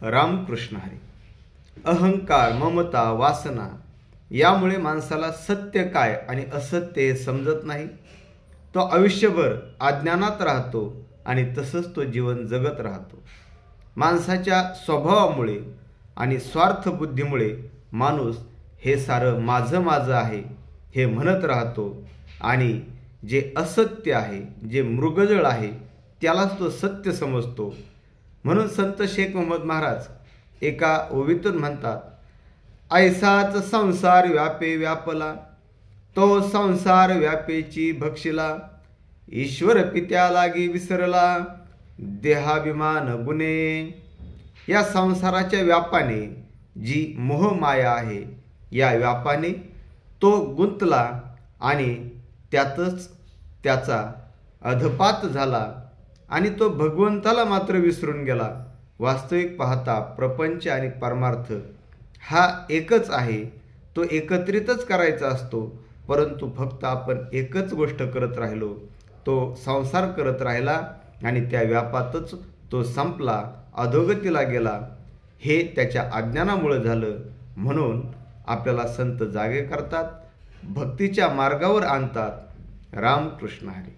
रामकृष्ण हरी. अहंकार, ममता, वासना यामुळे माणसाला सत्य काय आणि असत्य हे समजत नाही. तो आयुष्यभर अज्ञानात राहतो आणि तसंच तो जीवन जगत राहतो. माणसाच्या स्वभावामुळे आणि स्वार्थबुद्धीमुळे माणूस हे सारं माझं माझं आहे हे म्हणत राहतो आणि जे असत्य आहे, जे मृगजळ आहे त्यालाच तो सत्य समजतो. म्हणून संत शेख मोहम्मद महाराज एका ओवीतून म्हणतात, ऐसाच संसार व्यापे व्यापला, तो संसार व्यापेची भक्षिला, ईश्वर पित्या लागी विसरला, देहाभिमान गुणे. या संसाराच्या व्यापाने जी मोहमाया आहे, या व्यापाने तो गुंतला आणि त्यातच त्याचा अधपात झाला आणि तो भगवंताला मात्र विसरून गेला. वास्तविक पाहता प्रपंच आणि परमार्थ हा एकच आहे. तो एकत्रितच करायचा असतो, परंतु फक्त आपण एकच गोष्ट करत राहिलो, तो संसार करत राहिला आणि त्या व्यापातच तो संपला, अधोगतीला गेला. हे त्याच्या अज्ञानामुळे झालं. म्हणून आपल्याला संत जागे करतात, भक्तीच्या मार्गावर आणतात. रामकृष्ण हरी.